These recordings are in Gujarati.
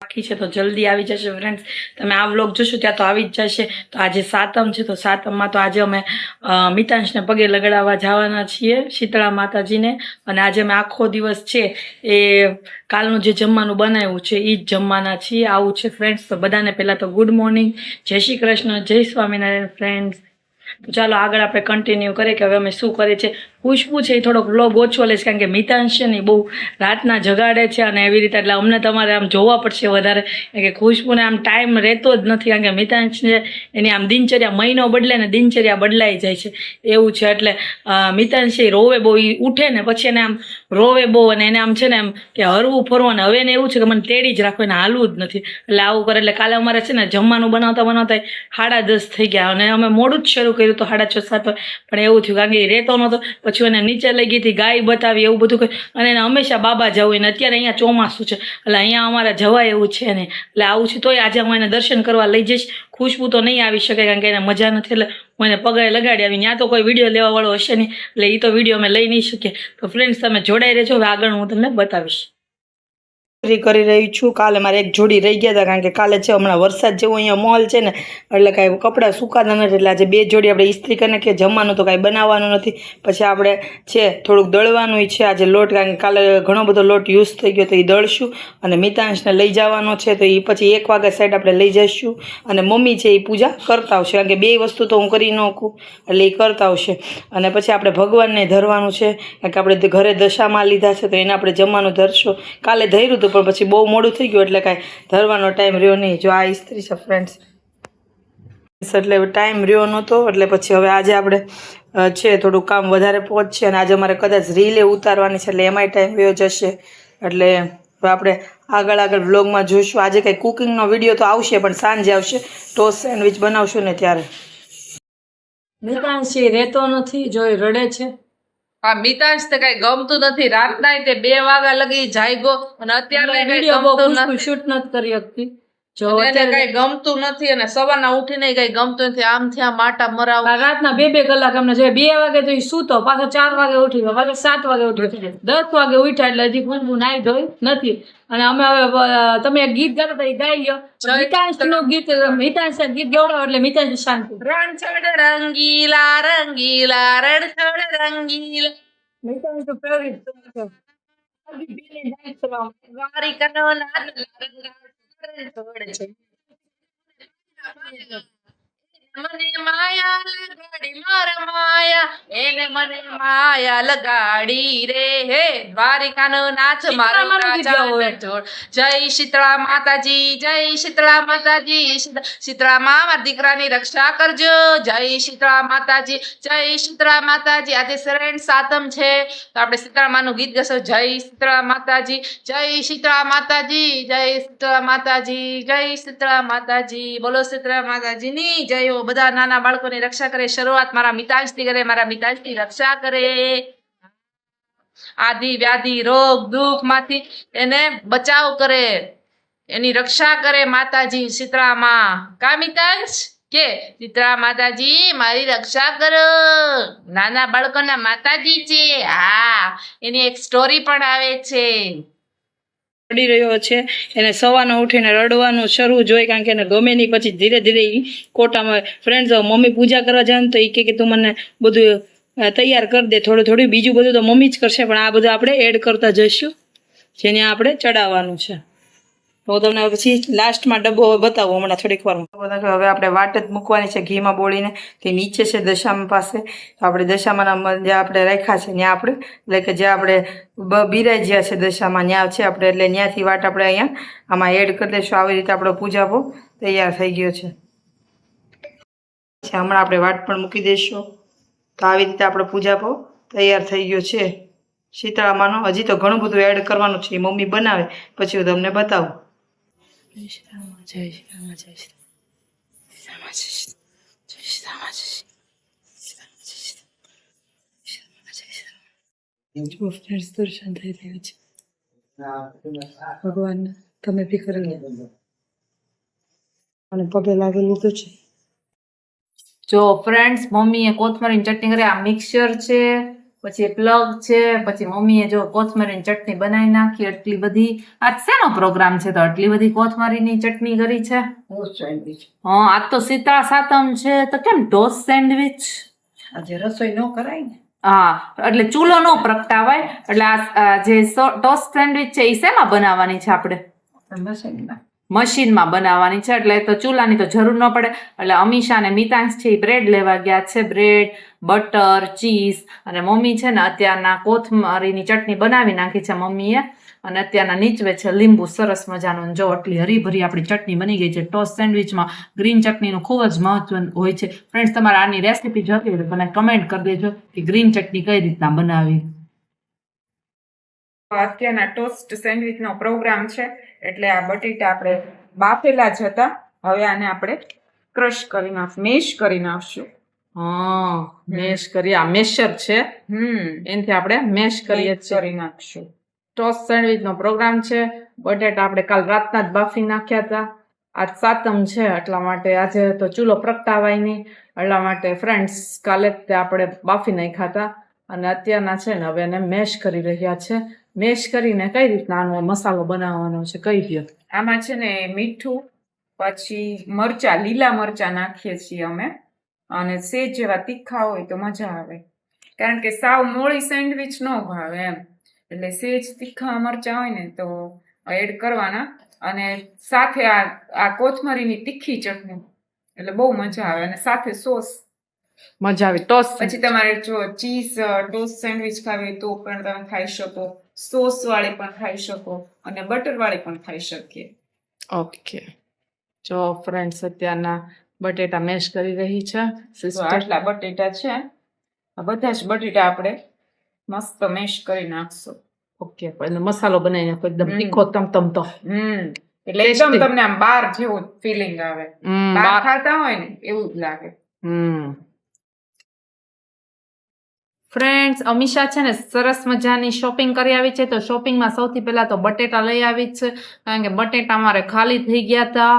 બાકી છે તો જલ્દી આવી જશે ફ્રેન્ડ્સ. તમે આ વ્લોગ જોશો ત્યાં તો આવી જ જશે. તો આજે સાતમ છે તો સાતમમાં તો આજે અમે મિતાંશને પગે લગાડવા જવાના છીએ શીતળા માતાજીને. અને આજે અમે આખો દિવસ છે એ કાલનું જે જમવાનું બનાવ્યું છે એ જ જમવાના છીએ. આવું છે ફ્રેન્ડ્સ. તો બધાને પહેલાં તો ગુડ મોર્નિંગ, જય શ્રી કૃષ્ણ, જય સ્વામિનારાયણ ફ્રેન્ડ્સ. તો ચાલો આગળ આપણે કન્ટિન્યુ કરીએ કે હવે અમે શું કરીએ છીએ. ખુશ્બુ છે એ થોડોક વ્લોગ ઓછો લેશે કારણ કે મિતાંશ છે ને એ બહુ રાતના જગાડે છે અને એવી રીતે એટલે અમને તમારે આમ જોવા પડશે વધારે કે ખુશ્બુને આમ ટાઈમ રહેતો જ નથી કારણ કે મિતાંશ છે એની આમ દિનચર્યા મહિનો બદલે ને દિનચર્યા બદલાઈ જાય છે એવું છે. એટલે મિતાંશ એ રોવે બહુ, એ ઉઠે ને પછી એને આમ રોવે બહુ અને એને આમ છે ને એમ કે હરવું ફરવું. અને હવે એને એવું છે કે મને તેડી જ રાખો, એને હાલવું જ નથી. એટલે આવું કરે. એટલે કાલે અમારે છે ને જમવાનું બનાવતા 10:30 થઈ ગયા અને અમે મોડું જ શરૂ કર્યું તો 6:30 પણ એવું થયું કારણ કે એ રહેતો નહોતો. પછી એને નીચે લઈ ગઈ હતી, ગાય બતાવી, એવું બધું કર્યું. અને એને હંમેશા બાબા જવું ને અત્યારે અહીંયા ચોમાસું છે એટલે અહીંયા અમારે જવાય એવું છે ને. એટલે આવું છે તોય આજે હું એને દર્શન કરવા લઈ જઈશ. ખુશ્બુ તો નહીં આવી શકે કારણ કે એને મજા નથી એટલે હું એને પગે લગાડી આવી. ત્યાં તો કોઈ વિડીયો લેવાવાળો હશે નહીં એટલે એ તો વિડીયો અમે લઈ નહીં શકીએ. તો ફ્રેન્ડ્સ તમે જોડાઈ રહેજો. હવે આગળ હું તમને બતાવીશ. કરી રહી છું. કાલે મારે એક જોડી રહી ગયા હતા કારણ કે કાલે છે હમણાં વરસાદ જેવો અહીંયા માહોલ છે ને એટલે કાંઈ કપડાં સુકાતા નથી. એટલે આજે 2 જોડી આપણે ઇસ્ત્રી કરીને કે જમવાનું તો કાંઈ બનાવવાનું નથી. પછી આપણે છે થોડુંક દળવાનું છે આજે લોટ કારણ કે કાલે ઘણો બધો લોટ યુઝ થઈ ગયો તો એ દળશું. અને મિતાંશને લઈ જવાનો છે તો એ પછી 1 વાગ્યા સાઈડ આપણે લઈ જઈશું. અને મમ્મી છે એ પૂજા કરતા આવશે કારણ કે 2 વસ્તુ તો હું કરી ન શકું એટલે એ કરતા આવશે. અને પછી આપણે ભગવાનને ધરવાનું છે કારણ કે આપણે ઘરે દશામાં લીધા છે તો એને આપણે જમવાનું ધરશું. કાલે ધર્યું હતું પણ પછી બહુ મોડું થઈ ગયું એટલે કાંઈ ધરવાનો ટાઈમ રહ્યો નહીં. જો આ ઇસ્ત્રી છે ફ્રેન્ડ્સ એટલે ટાઈમ રહ્યો નહોતો એટલે પછી હવે આજે આપણે છે થોડું કામ વધારે પહોંચશે અને આજે અમારે કદાચ રીલે ઉતારવાની છે એટલે એમાંય ટાઈમ રહ્યો જશે. એટલે હવે આપણે આગળ વ્લોગમાં જોઈશું. આજે કંઈ કુકિંગનો વિડીયો તો આવશે પણ સાંજે આવશે. ટોસ્ટ સેન્ડવિચ બનાવશું ને ત્યારે. મિતાંશ રહેતો નથી, જોઈ રડે છે. હા, મિતાંશ તો કઈ ગમતું નથી. રાતના તે 2 વાગ્યા લગી જાગ્યો અને અત્યારે વિડીયો બહુ શૂટ નથી કરી શકતી. જો અત્યારે કઈ ગમતું નથી અને સવારના ઉઠીને કઈ ગમતું નથી. આમથી આમ માટા મરાવ. રાતના 2 કલાક અમને જોઈએ. 2 વાગે તો એ સૂતો, પાછો 4 વાગે ઉઠી ગયો, પાછો 7 વાગે ઉઠ્યો, 10 વાગે ઉઠ્યા એટલે હજી ખુશ્બુ નાઈ ધોઈ નથી. અને અમે હવે તમે એક ગીત ગાતો તો એ ગાઈ ગયો. મિતાંશનું ગીત, મિતાંશ ગીત ગવડાવો એટલે મિતાંશ શાંતિ. રણછોડ રંગીલા રંગીલા રણછોડ રંગીલા. મિતાંશનું ફેવરિટ સોંગ છે. દ્વારિકાનો નાદ રણછોડ છે. મને માયા લગાડી મારા માયા, એને મને માયા લગાડી રે. હે દ્વારિકાનો નાથ મારો રાજા રણછોડ. જય શીતળા માતાજી, જય શીતળા માતાજી. શીતળા માં મારા દીકરાની રક્ષા કરજો. જય શીતળા માતાજી, જય શીતળા માતાજી. આજે શરણ સાતમ છે તો આપણે શીતળા માનું ગીત ગાશું. જય શીતળા માતાજી, જય શીતળા માતાજી, જય શીતળા માતાજી, જય શીતળા માતાજી. બોલો શીતળા માતાજીની જય હો. બધા નાના બાળકોની રક્ષા કરે. શરૂઆત મારા મિતાંશથી કરે, મારા મિતાંશની રક્ષા કરે. આદિ વ્યાધિ રોગ દુઃખ માંથી એને બચાવ કરે, એની રક્ષા કરે માતાજી શીતળા માં. કા મિતાંશ કે શીતળા માતાજી મારી રક્ષા કરો. નાના બાળકોના માતાજી છે. હા, એની એક સ્ટોરી પણ આવે છે. રડી રહ્યો છે એને સવારનો ઉઠીને રડવાનું શરૂ જોઈ કારણ કે એને ગમે નહીં. પછી ધીરે ધીરે કોટામાં ફ્રેન્ડ્સ મમ્મી પૂજા કરવા જાય ને તો એ કે તું મને બધું તૈયાર કરી દે થોડું. બીજું બધું તો મમ્મી જ કરશે પણ આ બધું આપણે એડ કરતા જઈશું જેને આપણે ચડાવવાનું છે. હું તમને પછી લાસ્ટમાં ડબ્બો બતાવું હમણાં થોડીક વારમાં. હવે આપણે વાટ જ મૂકવાની છે ઘીમાં બોળીને. તે નીચે છે દશામા પાસે. તો આપણે દશામાના જ્યાં આપણે રાખ્યા છે ત્યાં આપણે એટલે કે જ્યાં આપણે બિરાઈ જ્યાં છે દશામાં ત્યાં છે આપણે એટલે ત્યાંથી વાટ આપણે અહીંયા આમાં એડ કરી દઈશું. આવી રીતે આપણો પૂજાભો તૈયાર થઈ ગયો છે. હમણાં આપણે વાટ પણ મૂકી દઈશું. તો આવી રીતે આપણો પૂજાભો તૈયાર થઈ ગયો છે શીતળામાનો. હજી તો ઘણું બધું એડ કરવાનું છે, એ મમ્મી બનાવે પછી હું તમને બતાવું. જય શ્રી રામ, જય શ્રી રામ, જય શ્રી રામ, જય શ્રી રામ, જય શ્રી રામ. જો ફ્રેન્ડ્સ દર્શન થઈ રહ્યું છે ભગવાન. તમે બી કરી લો અને પગે લાગી લીધું છે. જો ફ્રેન્ડ્સ મમ્મીએ કોથમરીની ચટણી કરી. આ મિક્સર છે, પછી પ્લગ છે, પછી મમ્મીએ જો કોથમરીની ચટણી બનાવી નાખી એટલી બધી. આજ શેનો પ્રોગ્રામ છે તો આટલી બધી કોથમરીની ચટણી કરી છે? સેન્ડવિચ હા, આજ તો શીતળા સાતમ છે તો કેમ ટોસ્ટ સેન્ડવિચ? આજે રસોઈ ન કરાય ને. હા, એટલે ચૂલો નો પ્રગટાવાય. એટલે આ જે ટોસ્ટ સેન્ડવિચ છે એ શેમાં બનાવવાની છે આપણે? મશીનમાં બનાવવાની છે, એટલે તો ચૂલાની તો જરૂર ન પડે. એટલે અમીષા અને મિતાંશ છે એ બ્રેડ લેવા ગયા છે. Bread, butter, cheese. અને મમ્મી છે ને અત્યારના કોથમરીની ચટણી બનાવી નાખી છે મમ્મીએ. અને અત્યારના નીચવે છે લીંબુ સરસ મજાનું. જો આટલી હરીભરી આપણી ચટણી બની ગઈ છે. ટોસ્ટ સેન્ડવિચમાં ગ્રીન ચટણીનું ખૂબ જ મહત્વ હોય છે. ફ્રેન્ડ્સ, તમારે આની રેસીપી જોતી હોય તો મને કમેન્ટ કરી દેજો કે ગ્રીન ચટણી કઈ રીતના બનાવી. અત્યારના ટોસ્ટ સેન્ડવિચનો પ્રોગ્રામ છે એટલે આ બટેટા આપણે બાફેલા જ હતા. હવે આને આપણે ક્રશ કરી મેશ કરી નાખશું. હા, મેશ કરી. આ મેશર છે, એનાથી આપણે મેશ કરીએ છીએ. કરી નાખશું. ટોસ્ટ સેન્ડવિચનો પ્રોગ્રામ છે. બટેટા આપણે કાલ રાતના જ બાફી નાખ્યા હતા. આજ સાતમ છે એટલા માટે આજે તો ચૂલો પ્રગટાવાય નહીં, એટલા માટે ફ્રેન્ડ્સ કાલે જ તે આપણે બાફી નાખ્યા હતા. અને અત્યારના છે ને હવે એને મેશ કરી રહ્યા છે. મેશ કરીને કઈ રીતના આનો મસાલો બનાવવાનો છે કઈ દો. આમાં છે ને મીઠું, પછી મરચા, લીલા મરચા નાખીએ છીએ અમે. અને સેજ જેવા તીખા હોય તો મજા આવે, કારણ કે સાવ મોળી સેન્ડવિચ ન ભાવે એમ. એટલે સેજ તીખા મરચા હોય ને તો એડ કરવાના. અને સાથે આ કોથમરીની તીખી ચટણી, એટલે બહુ મજા આવે. અને સાથે સોસ મજા આવી. ટોસ્ટ પછી તમારે જો ચીઝ ટોસ્ટ સેન્ડવિચ ખાવી હોય તો પણ તમે ખાઈ શકો, સોસ વાળી પણ ખાઈ શકો અને બટર વાળી પણ ખાઈ શકીએ. ઓકે. જો ફ્રેન્ડ્સ અત્યારના બટેટા મેશ કરી રહી છે તો આટલા બટેટા છે, આ બધા જ બટેટા આપણે મસ્ત મેશ કરી નાખશું. ઓકે, એટલે મસાલો બનાવી નાખો એકદમ તીખો તમતમતો. એટલે એકદમ તમને આમ બાર જેવું ફિલિંગ આવે, બાર ખાતા હોય ને એવું જ લાગે. ફ્રેન્ડ્સ, અમીષા છે ને સરસ મજાની શોપિંગ કરી આવી છે. તો શોપિંગમાં સૌથી પહેલા તો બટેટા લઈ આવી છે, કારણ કે બટેટા મારે ખાલી થઈ ગયા હતા.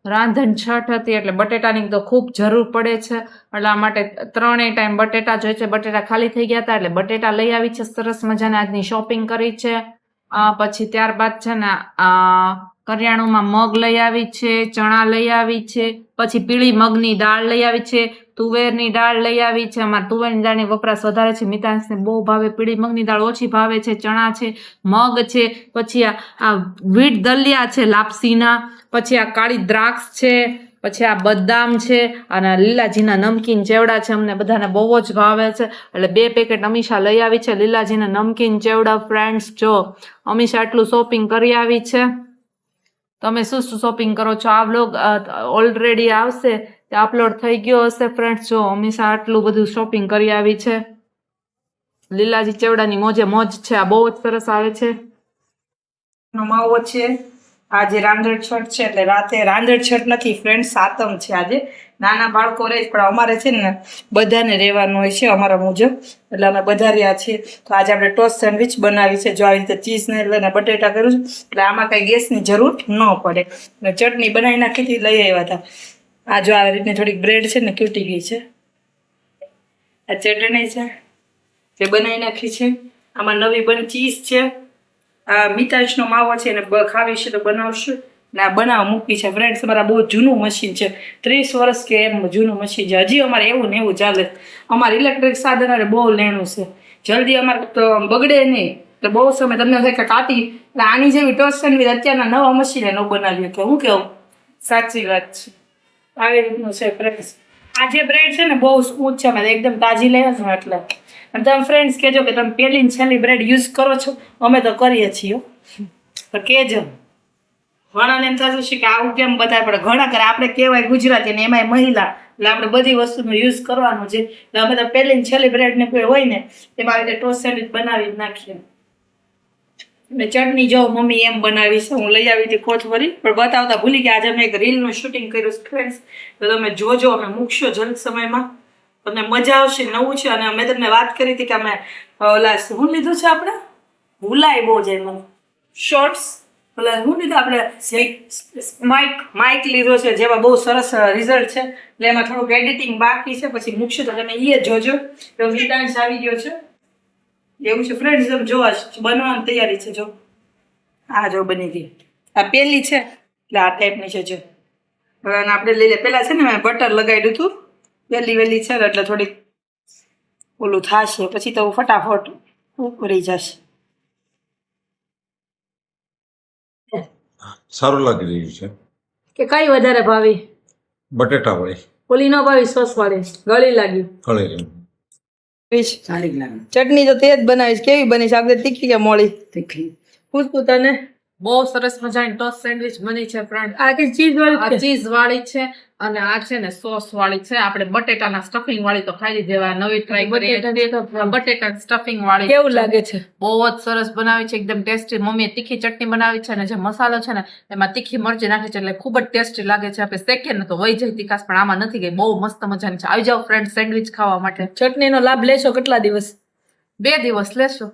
રાંધણ છઠ હતી એટલે બટેટાની તો ખૂબ જરૂર પડે છે. એટલા માટે 3 ટાઈમ બટેટા જોઈએ છે. બટેટા ખાલી થઈ ગયા હતા એટલે બટેટા લઈ આવી છે. સરસ મજાની આજની શોપિંગ કરી છે. પછી ત્યારબાદ છે ને કરિયાણુંમાં મગ લઈ આવી છે, ચણા લઈ આવી છે, પછી પીળી મગની દાળ લઈ આવી છે, તુવેરની દાળ લઈ આવી છે. અમારે તુવેરની દાળની વપરાશ વધારે છે, મિતાંશને બહુ ભાવે. પીળી મગની દાળ ઓછી ભાવે છે. ચણા છે, મગ છે, પછી આ વીટ દલિયા છે લાપસીના, પછી આ કાળી દ્રાક્ષ છે, પછી આ બદામ છે, અને લીલાજીના નમકીન ચેવડા છે. અમને બધાને બહુ જ ભાવે છે એટલે 2 પેકેટ અમીષા લઈ આવી છે લીલાજીના નમકીન ચેવડા. ફ્રેન્ડ્સ, જો અમીષા આટલું શોપિંગ કરી આવી છે. તમે શું શું શોપિંગ કરો છો? આ વ્લોગ ઓલરેડી આવશે, તે અપલોડ થઈ ગયો હશે. ફ્રેન્ડ્સ, જો અમીષા આટલું બધું શોપિંગ કરી આવી છે. લીલાજી ચેવડાની મોજે મોજ છે. આ બહુ જ સરસ આવે છે. માવો છે. આજે રાંધણ છઠ છે એટલે રાતે રાંધણ છઠ નથી ફ્રેન્ડ, સાતમ છે આજે. નાના બાળકો રહે પણ અમારે છે ને બધાને રહેવાનું હોય છે અમારા મુજબ, એટલે અમે બધા રહ્યા છીએ. તો આજે આપણે ટોસ્ટ સેન્ડવિચ બનાવી છે. જો આવી રીતે ચીઝ ને લઈને બટેટા કર્યું છે એટલે આમાં કઈ ગેસની જરૂર ન પડે. અને ચટણી બનાવી નાખી હતી, લઈ આવ્યા હતા. આ જો આવી રીતની થોડીક બ્રેડ છે ને તૂટી ગઈ છે. આ ચટણી છે જે બનાવી નાખી છે. આમાં નવી બની ચીઝ છે. આ મિતાંશનો માવો છે એને ખાવી છે તો બનાવશું ને આ બનાવવા મૂકી છે. ફ્રેન્ડ્સ, અમારા બહુ જૂનું મશીન છે, 30 વર્ષ કે એમ જૂનું મશીન છે. હજી અમારે એવું ને એવું ચાલે. અમારે ઇલેક્ટ્રિક સાધન બહુ લેણું છે, જલ્દી અમારે તો બગડે નહીં. તો બહુ સમય તમને થાય કે કાઢી એટલે આની જેવી ટોસ્ટ સેન્ડવિચ અત્યારના નવા મશીને ન બનાવ્યું કે હું કેવું. સાચી વાત છે. આવી રીતનું છે ફ્રેન્ડ્સ. આ જે બ્રેડ છે ને બહુ સ્મૂથ છે, અમે એકદમ તાજી લઈએ છીએ એટલે. અને તમે ફ્રેન્ડ્સ કહેજો કે તમે પહેલી ને છેલ્લી બ્રેડ યુઝ કરો છો? અમે તો કરીએ છીએ, તો કહેજો. ઘણાને એમ થતું છે કે આવું કેમ બતાવે, પણ ઘણા કરે. આપણે કહેવાય ગુજરાતી ને એમાંય મહિલા, એટલે આપણે બધી વસ્તુનો યુઝ કરવાનો છે. એટલે અમે તો પહેલી ને છેલ્લી બ્રેડને કોઈ હોય ને એમાં આવી રીતે ટોસ્ટ સેન્ડવિચ બનાવી નાખીએ. ને ચટણી જો મમ્મી એમ બનાવી છે, હું લઈ આવી હતી કોથમરી, પણ બતાવતા ભૂલી ગયા. આજે અમે એક રીલનું શૂટિંગ કર્યું છે ફ્રેન્ડ્સ, તો તમે જોજો, અમે મૂકશો જલ્દ સમયમાં. તમને મજા આવશે, નવું છે. અને મેં તમને વાત કરી હતી કે અમે ઓલા શું લીધું છે આપણે, ભૂલાય બહુ જાય મને, શોર્ટ્સ ઓલા શું લીધું આપણે, માઇક લીધો છે, જેમાં બહુ સરસ રિઝલ્ટ છે. એટલે એમાં થોડુંક એડિટિંગ બાકી છે, પછી મૂકશું તો તમે એ જોજો. તો વિટાન્સ આવી ગયો છે એવું છે ફ્રેન્ડ્સ, જોવા બનવાની તૈયારી છે. જો આ જો બની ગઈ. આ પેલી છે એટલે આ ટાઈપની છે. જો હવે આને આપણે લઈ લે. પેલા છે ને મેં બટર લગાડ્યું હતું, વેલી છે ને એટલે થોડીક ઓલું થશે, પછી તો ફટાફટ ઉકળી જશે. સારું લાગી રહ્યું છે. કે કઈ વધારે ભાવી? બટેટા વળી ઓલી ન ભાવી, સોસ વાળી ગળી લાગી. હળેલી. ચટણી તો તે જ બનાવીશ. કેવી બની છે? આપણે તીખી કે મોળી? તીખી. પૂછતું તને. બહુ સરસ મજાની ટોસ્ટ સેન્ડવિચ બની છે ફ્રેન્ડ. આ કે ચીઝ આ વાળી ચીઝ વાળી છે અને આ છે ને સોસ વાળી છે. આપણે બટેટાના સ્ટફિંગ વાળી તો ખાઈ લીધી, હવે નવી ટ્રાય કરીએ. બટેટા સ્ટફિંગ વાળી કેવું લાગે છે? બહુ જ સરસ બનાવી છે, એકદમ ટેસ્ટી. મમ્મીએ તીખી ચટણી બનાવી છે અને જે મસાલો છે ને એમાં તીખી મરચી નાખી છે એટલે ખૂબ જ ટેસ્ટી લાગે છે. આપણે શેકીએ ને તો વહી જાય તીખાશ, પણ આમાં નથી ગઈ. બહુ મસ્ત મજાની છે. આવી જાઓ ફ્રેન્ડ સેન્ડવિચ ખાવા માટે. ચટણીનો લાભ લેશો કેટલા દિવસ? 2 દિવસ લેશો.